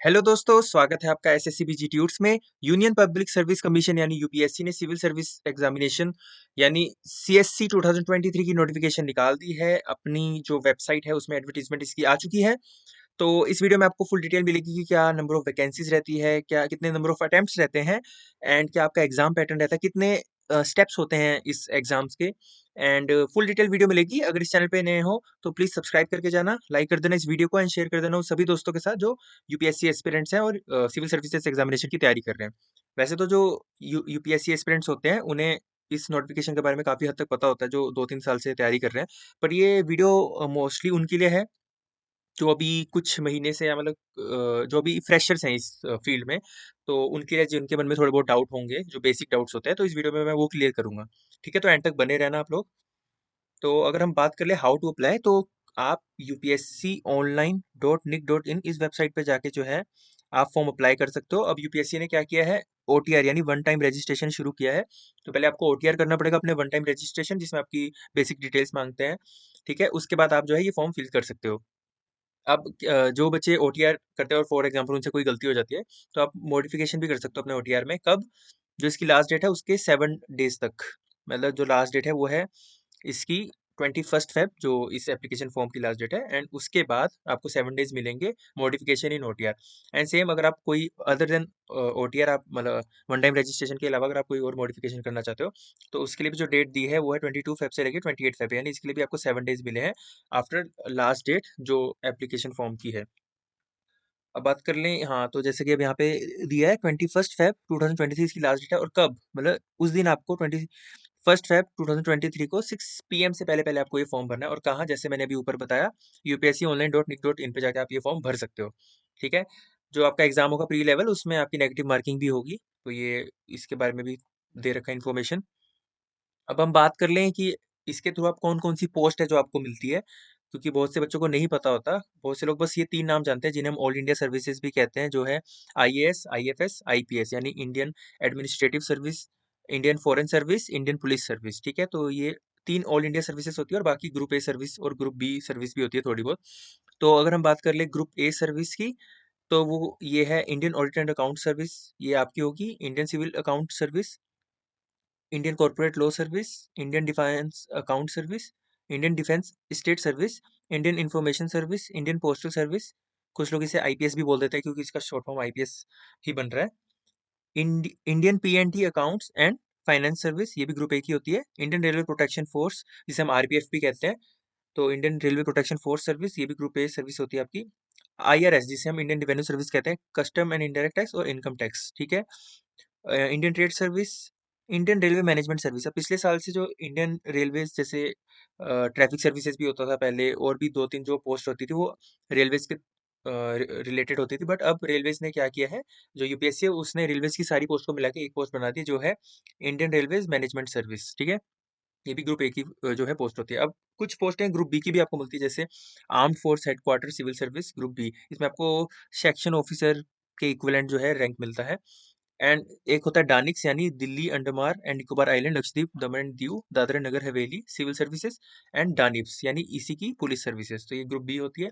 Hello दोस्तों, स्वागत है आपका एसएससी ट्यूट्स में। यूनियन पब्लिक सर्विस कमीशन यानी यूपीएससी ने सिविल सर्विस एग्जामिनेशन यानी सीएससी 2023 की नोटिफिकेशन निकाल दी है। अपनी जो वेबसाइट है उसमें एडवर्टीजमेंट इसकी आ चुकी है। तो इस वीडियो में आपको फुल डिटेल मिलेगी कि क्या नंबर ऑफ वैकेंसीज रहती है, क्या कितने नंबर ऑफ अटेम्प्ट्स रहते हैं, एंड क्या आपका एग्जाम पैटर्न रहता है, कितने स्टेप्स होते हैं इस एग्जाम्स के। एंड फुल डिटेल वीडियो मिलेगी। अगर इस चैनल पे नए हो तो प्लीज़ सब्सक्राइब करके जाना, लाइक कर देना इस वीडियो को एंड शेयर कर देना उन सभी दोस्तों के साथ जो यूपीएससी एस्पिरेंट्स हैं और सिविल सर्विसेज एग्जामिनेशन की तैयारी कर रहे हैं। वैसे तो जो यूपीएससी एस्पिरेंट्स होते हैं उन्हें इस नोटिफिकेशन के बारे में काफ़ी हद तक पता होता है, जो 2-3 साल से तैयारी कर रहे हैं। पर ये वीडियो मोस्टली उनके लिए है जो अभी कुछ महीने से या मतलब जो अभी फ्रेशर्स हैं इस फील्ड में। तो उनके लिए जिनके मन में थोड़े बहुत डाउट होंगे, जो बेसिक डाउट्स होते हैं, तो इस वीडियो में मैं वो क्लियर करूंगा। ठीक है, तो एंड तक बने रहना आप लोग। तो अगर हम बात कर ले हाउ टू अप्लाई, तो आप upsconline.nic.in इस वेबसाइट पे जाके जो है आप फॉर्म अप्लाई कर सकते हो। अब यूपीएससी ने क्या किया है, ओटीआर यानी वन टाइम रजिस्ट्रेशन शुरू किया है। तो पहले आपको ओटीआर करना पड़ेगा अपने वन टाइम रजिस्ट्रेशन, जिसमें आपकी बेसिक डिटेल्स मांगते हैं। ठीक है, उसके बाद आप जो है ये फॉर्म फिल कर सकते हो। अब जो बच्चे ओटीआर करते हैं और फॉर एग्जांपल उनसे कोई गलती हो जाती है, तो आप मॉडिफिकेशन भी कर सकते हो अपने ओटीआर में। कब? जो इसकी लास्ट डेट है उसके 7 डेज तक। मतलब जो लास्ट डेट है वो है इसकी 21 फेब, जो इस एप्लीकेशन फॉर्म की लास्ट डेट है। एंड उसके बाद आपको 7 डेज मिलेंगे modification in OTR. And same अगर आप कोई अदर देन ओटीआर, आप मतलब वन टाइम रजिस्ट्रेशन के अलावा अगर आप कोई और मॉडिफिकेशन करना चाहते हो, तो उसके लिए भी जो डेट दी है वो है 22 फेब से लेकर 28 फेब, यानी इसके लिए भी आपको 7 डेज मिले हैं आफ्टर लास्ट डेट जो एप्लीकेशन फॉर्म की है। अब बात कर लें, हाँ, तो जैसे कि अब यहाँ पे दिया है 21 फेब 2023 इसकी लास्ट डेट है। और कब? मतलब उस दिन आपको 21 फेब 2023 को 6 PM से पहले पहले आपको ये फॉर्म भरना है। और कहाँ? जैसे मैंने अभी ऊपर बताया, upsconline.nic.in पे जाके आप ये फॉर्म भर सकते हो। ठीक है, जो आपका एग्जाम होगा प्री लेवल, उसमें आपकी नेगेटिव मार्किंग भी होगी। तो ये इसके बारे में भी दे रखा है इन्फॉर्मेशन। अब हम बात कर लें कि इसके थ्रू आप कौन-कौन सी पोस्ट है जो आपको मिलती है, क्योंकि बहुत से बच्चों को नहीं पता होता। बहुत से लोग बस ये 3 नाम जानते हैं जिन्हें हम ऑल इंडिया सर्विसेज भी कहते हैं, जो है आईएएस, आईएफएस, आईपीएस, यानी Indian administrative service, Indian foreign service, Indian police service. ठीक है, तो ये 3 ऑल इंडिया सर्विसेज होती है और बाकी ग्रुप ए सर्विस और ग्रुप बी सर्विस भी होती है थोड़ी बहुत। तो अगर हम बात कर लें ग्रुप ए सर्विस की, तो वो ये है Indian audit and account service, ये आपकी होगी। Indian civil account service, Indian corporate law service, Indian defence account service, Indian defence state service, Indian information service, Indian postal service. कुछ लोग इसे आईपीएस भी बोल देते हैं क्योंकि इसका शॉर्ट फॉर्म आईपीएस ही बन रहा है। Indian PNT accounts and finance service, ये भी ग्रुप ए की होती है। इंडियन रेलवे प्रोटेक्शन फोर्स, जिसे हम आरपीएफ भी कहते हैं, तो Indian railway protection force service, ये भी ग्रुप ए सर्विस होती है आपकी। आईआरएस, जिसे हम इंडियन रेवेन्यू सर्विस कहते हैं, कस्टम एंड इनडायरेक्ट टैक्स और इनकम टैक्स। ठीक है, Indian trade service, Indian railway management service. अब पिछले साल से जो इंडियन रेलवेज जैसे ट्रैफिक सर्विसेज भी होता था पहले, और भी 2-3 जो पोस्ट होती थी वो रेलवेज के रिलेटेड होती थी। बट अब रेलवेज ने क्या किया है, जो यूपीएससी है उसने रेलवेज की सारी पोस्ट को मिला के एक पोस्ट बना दी, जो है इंडियन रेलवेज मैनेजमेंट सर्विस। ठीक है, ये भी ग्रुप ए की जो है पोस्ट होती है। अब कुछ पोस्टें ग्रुप बी की भी आपको मिलती है, जैसे armed force headquarter civil service group B. इसमें आपको सेक्शन ऑफिसर के इक्विवेलेंट जो है रैंक मिलता है। एंड एक होता है डानिक्स, यानी Delhi Andaman and Nicobar island Lakshadweep Daman and Diu Dadra Nagar Haveli civil services. And डानिप्स यानी इसी की पुलिस सर्विसेज, तो ये ग्रुप बी होती है।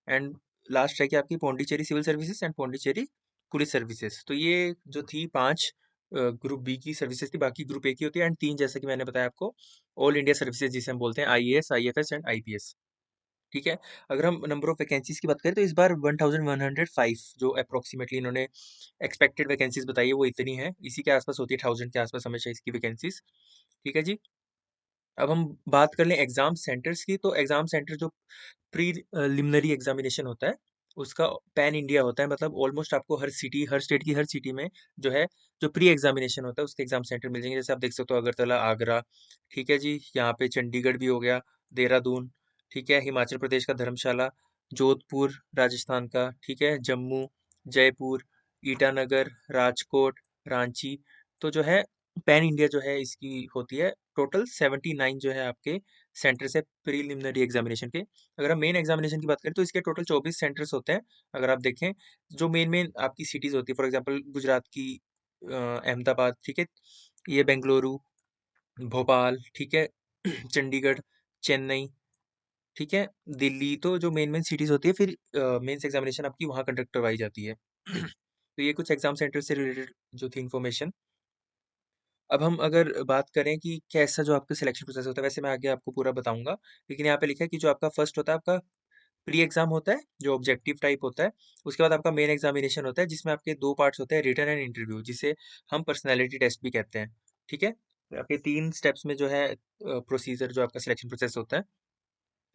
एंड लास्ट है कि आपकी Pondicherry civil services and Pondicherry police services. तो ये जो थी 5 ग्रुप बी की सर्विसेज थी, बाकी ग्रुप ए की होती है। एंड 3 जैसा कि मैंने बताया आपको ऑल इंडिया सर्विसेज, जिसे हम बोलते हैं आईएएस, आईएफएस एंड आईपीएस। ठीक है, अगर हम नंबर ऑफ वैकेंसीज की बात करें तो इस बार 1105 जो अप्रोक्सीमेटली इन्होंने एक्सपेक्टेड वैकेंसीज बताई है वो इतनी है। इसी के आसपास होती है, 1000 के आसपास हमेशा इसकी वैकेंसीज। ठीक है जी। अब हम बात कर लें एग्जाम सेंटर्स की, तो एग्जाम सेंटर जो प्रीलिमिनरी एग्जामिनेशन होता है उसका पैन इंडिया होता है। मतलब ऑलमोस्ट आपको हर सिटी, हर स्टेट की हर सिटी में जो है, जो प्री एग्जामिनेशन होता है उसके एग्जाम सेंटर मिल जाएंगे। जैसे आप देख सकते हो अगरतला, आगरा, ठीक है जी, यहाँ पे चंडीगढ़ भी हो गया, देहरादून, ठीक है, हिमाचल प्रदेश का धर्मशाला, जोधपुर राजस्थान का, ठीक है, जम्मू, जयपुर, ईटानगर, राजकोट, रांची। तो जो है पैन इंडिया जो है इसकी होती है। टोटल 79 जो है आपके सेंटर्स है प्रीलिमिनरी एग्जामिनेशन के। अगर हम मेन एग्जामिनेशन की बात करें तो इसके टोटल 24 सेंटर्स होते हैं। अगर आप देखें, जो मेन मेन आपकी सिटीज होती है, फॉर एग्जांपल गुजरात की अहमदाबाद, ठीक है, ये बेंगलुरु, भोपाल, ठीक है, चंडीगढ़, चेन्नई, ठीक है, दिल्ली। तो जो मेन मेन सिटीज होती है, फिर मेंस एग्जामिनेशन आपकी वहाँ कंडक्ट करवाई जाती है। तो ये कुछ एग्जाम सेंटर से रिलेटेड जो थी इन्फॉर्मेशन। अब हम अगर बात करें कि कैसा जो आपका सिलेक्शन प्रोसेस होता है, वैसे मैं आगे आपको पूरा बताऊंगा, लेकिन यहाँ पे लिखा है कि जो आपका फर्स्ट होता है आपका प्री एग्जाम होता है जो ऑब्जेक्टिव टाइप होता है। उसके बाद आपका मेन एग्जामिनेशन होता है जिसमें आपके दो पार्ट्स होते हैं, रिटन एंड इंटरव्यू, जिसे हम पर्सनैलिटी टेस्ट भी कहते हैं। ठीक है, तो आपके 3 स्टेप्स में जो है प्रोसीजर जो आपका सिलेक्शन प्रोसेस होता है।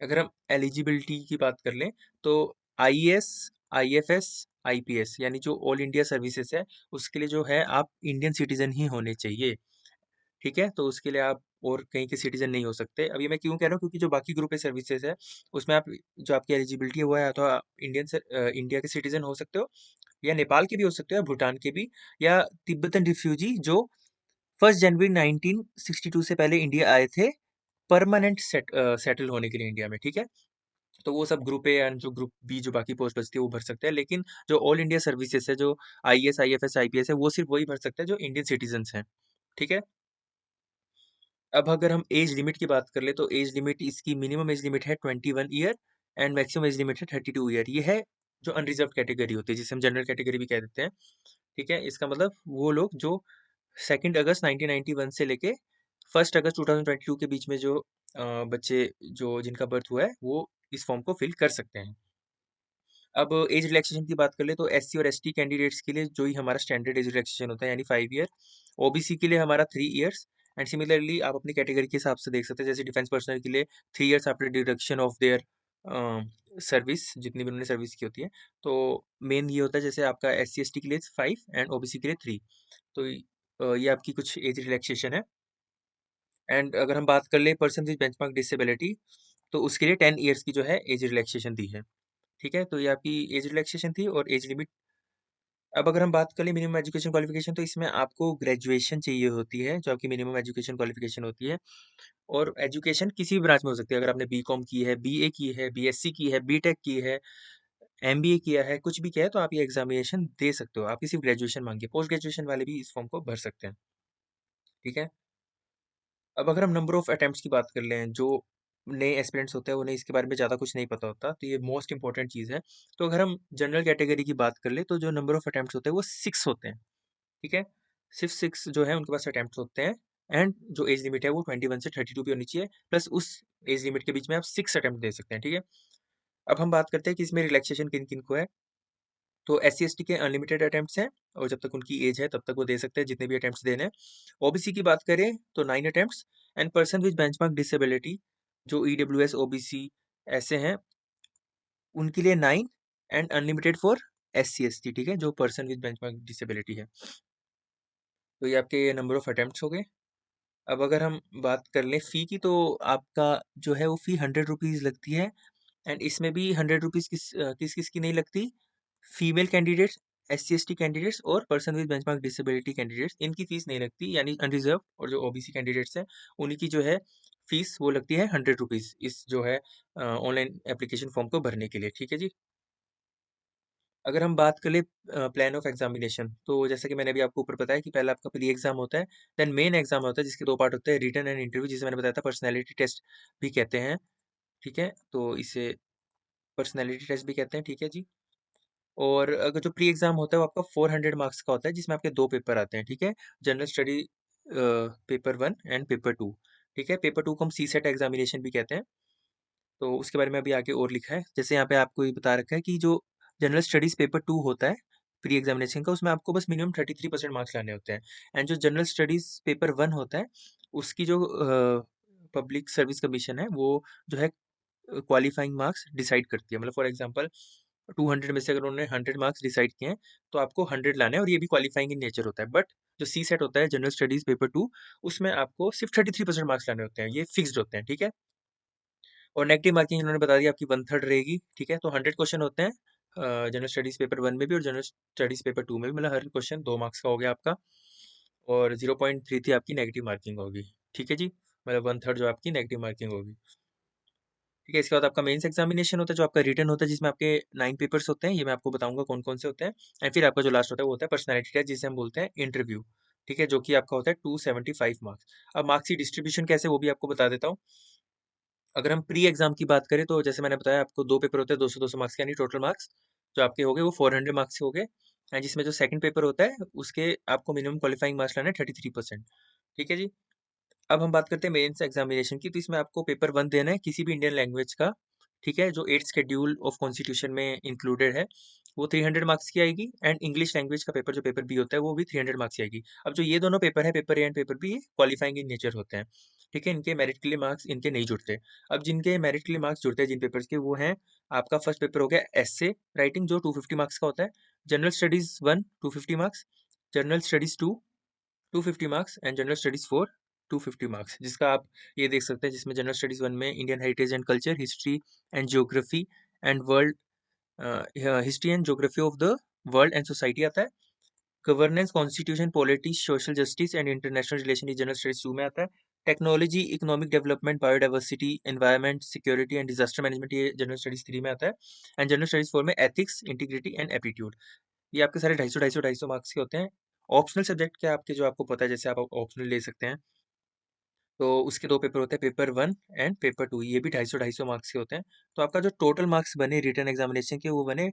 अगर हम एलिजिबिलिटी की बात कर लें तो आईएएस, आईएफएस, आईपीएस यानी जो ऑल इंडिया सर्विसेज है, उसके लिए जो है आप इंडियन सिटीजन ही होने चाहिए। ठीक है, तो उसके लिए आप और कहीं के सिटीजन नहीं हो सकते। अब ये मैं क्यों कह रहा हूँ, क्योंकि जो बाकी ग्रुप ए सर्विसेज है उसमें आप जो आपकी एलिजिबिलिटी है वो है, या तो आप इंडिया के सिटीजन हो सकते हो, या नेपाल के भी हो सकते हो, या भूटान के भी, या तिब्बतन रिफ्यूजी जो 1 जनवरी 1962 से पहले इंडिया आए थे परमानेंट सेटल होने के लिए इंडिया में। ठीक है, तो वो सब ग्रुप ए एंड जो ग्रुप बी जो बाकी पोस्ट बचती है वो भर सकते हैं, लेकिन जो ऑल इंडिया सर्विसेज है, जो आईएएस, आईएफएस, आईपीएस है, वो सिर्फ वही भर सकते हैं जो इंडियन सिटीजन हैं। ठीक है, अब अगर हम एज लिमिट की बात कर ले तो एज लिमिट, इसकी मिनिमम एज लिमिट है 21 year and maximum age limit है 32 ईयर। ये है जो अनरिजर्व कैटेगरी होती है, जिसे हम जनरल कैटेगरी भी कह देते हैं। ठीक है, इसका मतलब वो लोग जो 2 अगस्त 1991 से लेके 1 अगस्त 2022 के बीच में जो बच्चे जो जिनका बर्थ हुआ है वो इस फॉर्म को फिल कर सकते हैं। अब एज रिलैक्सेशन की बात कर ले तो एससी और एसटी कैंडिडेट्स के लिए जो ही हमारा स्टैंडर्ड एज रिलैक्सेशन होता है यानी 5 ईयर, ओबीसी के लिए हमारा 3 ईयर्स, एंड सिमिलरली आप अपनी कैटेगरी के हिसाब से देख सकते हैं, जैसे डिफेंस पर्सनल के लिए 3 years after deduction of their service, जितनी भी उन्होंने सर्विस की होती है। तो मेन ये होता है, जैसे आपका एस सी एस टी के लिए 5 एंड ओबीसी के लिए 3। तो ये आपकी कुछ एज रिलैक्सेशन है। एंड अगर हम बात कर ले पर्सन विद बेंचमार्क डिसेबिलिटी, तो उसके लिए 10 ईयर्स की जो है एज रिलैक्सेशन दी है। ठीक है, तो ये आपकी एज रिलैक्सेशन थी और एज लिमिट। अब अगर हम बात करें मिनिमम एजुकेशन क्वालिफिकेशन, तो इसमें आपको ग्रेजुएशन चाहिए होती है जो आपकी मिनिमम एजुकेशन क्वालिफिकेशन होती है। और एजुकेशन किसी भी ब्रांच में हो सकती है, अगर आपने बीकॉम की है, बीए की है, बीएससी की है, बीटेक की है, एमबीए किया है, कुछ भी किया है, तो आप ये एग्जामिनेशन दे सकते हो। आपकी सिर्फ ग्रेजुएशन मांगी है, पोस्ट ग्रेजुएशन वाले भी इस फॉर्म को भर सकते हैं। ठीक है, अब अगर हम नंबर ऑफ अटेम्प्ट्स की बात कर लें, जो नए एस्पिरेंट्स होते हैं उन्हें इसके बारे में ज़्यादा कुछ नहीं पता होता, तो ये मोस्ट इंपॉर्टेंट चीज़ है। तो अगर हम जनरल कैटेगरी की बात कर ले तो जो नंबर ऑफ अटेम्प्ट्स होते हैं वो 6 होते हैं। ठीक है, सिर्फ 6 जो है उनके पास अटेम्प्ट्स होते हैं। एंड जो एज लिमिट है वो 21 से 32 भी होनी चाहिए, प्लस उस एज लिमिट के बीच में आप 6 अटेम्प्ट दे सकते हैं। ठीक है, अब हम बात करते हैं कि इसमें रिलैक्सेशन किन किन को है। तो एस सी एस टी के अनलिमिटेड अटेम्प्ट्स हैं, और जब तक उनकी एज है तब तक वो दे सकते हैं जितने भी अटेम्प्ट्स देने हैं। ओबीसी की बात करें तो 9 attempts, and person with benchmark disability जो ईडब्ल्यूएस ओबीसी ऐसे हैं उनके लिए 9, and unlimited for S C S T. ठीक है, जो पर्सन विद बेंचमार्क डिसेबिलिटी है। तो ये आपके नंबर ऑफ अटेम्प्ट्स हो गए। अब अगर हम बात कर लें फ़ी की, तो आपका जो है वो फ़ी 100 रुपीज़ लगती है। एंड इसमें भी 100 रुपीज़ किस किस की नहीं लगती, female candidates, S C S T candidates और person with benchmark disability candidates, इनकी फीस नहीं लगती, यानी अनरिजर्व और जो ओबीसी कैंडिडेट्स हैं उन्हीं की जो है फीस वो लगती है 100 रुपीज़, इस जो है ऑनलाइन एप्लीकेशन फॉर्म को भरने के लिए। ठीक है जी, अगर हम बात करें प्लान ऑफ एग्जामिनेशन, तो जैसा कि मैंने अभी आपको ऊपर बताया कि पहला आपका प्री एग्जाम होता है, देन मेन एग्जाम होता है जिसके दो पार्ट होते हैं, रिटन एंड इंटरव्यू, जिसे मैंने बताया था पर्सनैलिटी टेस्ट भी कहते हैं। ठीक है, तो इसे पर्सनैलिटी टेस्ट भी कहते हैं। ठीक है जी, और अगर जो प्री एग्जाम होता है वो आपका 400 मार्क्स का होता है, जिसमें आपके दो पेपर आते हैं। ठीक है, general study paper 1 and paper 2। ठीक है, पेपर 2 को हम सी सेट एग्जामिनेशन भी कहते हैं। तो उसके बारे में अभी आगे और लिखा है, जैसे यहाँ पे आपको ये बता रखा है कि जो जनरल स्टडीज पेपर 2 होता है प्री एग्जामिनेशन का, उसमें आपको बस मिनिमम 33% मार्क्स लाने होते हैं। एंड जो जनरल स्टडीज पेपर 1 होता है उसकी जो पब्लिक सर्विस कमीशन है वो जो है क्वालिफाइंग मार्क्स डिसाइड करती है। मतलब फॉर एग्जांपल 200 में से अगर उन्होंने 100 मार्क्स डिसाइड किए हैं तो आपको 100 लाने हैं, और ये भी क्वालिफाइंग इन नेचर होता है। बट जो सी सेट होता है जनरल स्टडीज पेपर 2, उसमें आपको सिर्फ 33% मार्क्स लाने होते हैं, ये फिक्स्ड होते हैं। ठीक है, और नेगेटिव मार्किंग इन्होंने बता दिया आपकी 1/3 रहेगी। ठीक है, तो 100 क्वेश्चन होते हैं जनरल स्टडीज पेपर 1 में भी और जनरल स्टडीज पेपर 2 में भी, मतलब हर क्वेश्चन 2 मार्क्स का हो गया आपका, और 0.33 आपकी नेगेटिव मार्किंग होगी। ठीक है जी, मतलब 1/3 जो आपकी नेगेटिव मार्किंग होगी। ठीक है, इसके बाद आपका मेंस एग्जामिनेशन होता है जो आपका रिटन होता है, जिसमें आपके 9 पेपर्स होते हैं, ये मैं आपको बताऊंगा कौन कौन से होते हैं। एंड फिर आपका जो लास्ट होता है वो होता है पर्सनैलिटी टेस्ट, जिसे हम बोलते हैं इंटरव्यू। ठीक है, जो कि आपका होता है 275 मार्क्स। अब मार्क्स की डिस्ट्रीब्यूशन कैसे वो भी आपको बता देता हूँ। अगर हम प्री एग्जाम की बात करें तो जैसे मैंने बताया आपको दो पेपर होते हैं 200-200 मार्क्स के, यानी टोटल मार्क्स जो आपके हो गए वो 400 मार्क्स के हो गए। एंड जिसमें जो सेकंड पेपर होता है उसके आपको मिनिमम क्वालिफाइंग मार्क्स लाना है 33%। ठीक है जी। अब हम बात करते हैं मेंस एग्जामिनेशन की। तो इसमें आपको पेपर 1 देना है किसी भी इंडियन लैंग्वेज का, ठीक है, जो 8th शेड्यूल ऑफ कॉन्स्टिट्यूशन में इंक्लूडेड है, वो 300 मार्क्स की आएगी। एंड इंग्लिश लैंग्वेज का पेपर जो पेपर बी होता है वो भी 300 मार्क्स की आएगी। अब जो ये दोनों पेपर है, paper A and paper B, ये क्वालिफाइंग इन नेचर होते हैं, ठीक है, इनके मेरिट के लिए मार्क्स इनके नहीं जुड़ते। अब जिनके मेरिट के लिए मार्क्स जुड़ते हैं जिन पेपर्स के, वो हैं आपका फर्स्ट पेपर हो गया एसए राइटिंग जो 250 मार्क्स का होता है, general studies 1 250 marks, general studies 2 250 marks and general studies 4 250 marks, जिसका आप ये देख सकते हैं, जिसमें जनरल स्टडीज 1 में Indian heritage and culture, history and geography and world, history and geography of the world and society आता है। Governance, constitution, politics, social justice and international relation general studies 2 में आता है। Technology, economic development, biodiversity, environment, security and disaster management, ये general studies 3 में आता है। And general studies 4 में एथिक्स, इंटीग्रिटी एंड एप्टीट्यूड। ये आपके सारे 250 मार्क्स के होते हैं। ऑप्शनल सब्जेक्ट क्या आपके, जो आपको पता है, जैसे आप ऑप्शनल ले सकते हैं, तो उसके 2 पेपर होते हैं, पेपर 1 एंड पेपर 2, ये भी 250 मार्क्स के होते हैं। तो आपका जो टोटल मार्क्स बने रिटन एग्जामिनेशन के, वो बने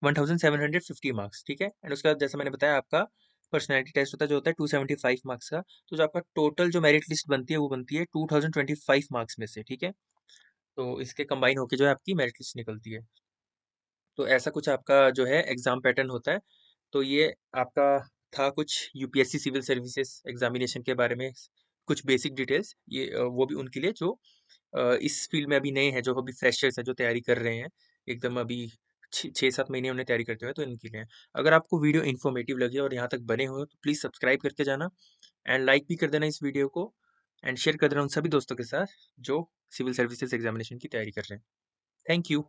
1750 मार्क्स, ठीक है। एंड उसके बाद जैसे मैंने बताया, आपका पर्सनैलिटी टेस्ट होता है जो होता है 275 मार्क्स का। तो जो आपका टोटल जो मेरिट लिस्ट बनती है वो बनती है 2025 मार्क्स में से, ठीक है। तो इसके कंबाइन होके जो है आपकी मेरिट लिस्ट निकलती है। तो ऐसा कुछ आपका जो है एग्जाम पैटर्न होता है। तो ये आपका था कुछ यूपीएससी सिविल सर्विसेज एग्जामिनेशन के बारे में कुछ बेसिक डिटेल्स। ये वो भी उनके लिए जो इस फील्ड में अभी नए हैं, जो अभी फ्रेशर्स हैं, जो तैयारी कर रहे हैं, एकदम अभी 6-7 महीने उन्हें तैयारी करते हुए, तो इनके लिए। अगर आपको वीडियो इन्फॉर्मेटिव लगी और यहाँ तक बने हो तो प्लीज़ सब्सक्राइब करके जाना एंड लाइक भी कर देना इस वीडियो को, एंड शेयर कर देना उन सभी दोस्तों के साथ जो सिविल सर्विसेज एग्जामिनेशन की तैयारी कर रहे हैं। Thank you.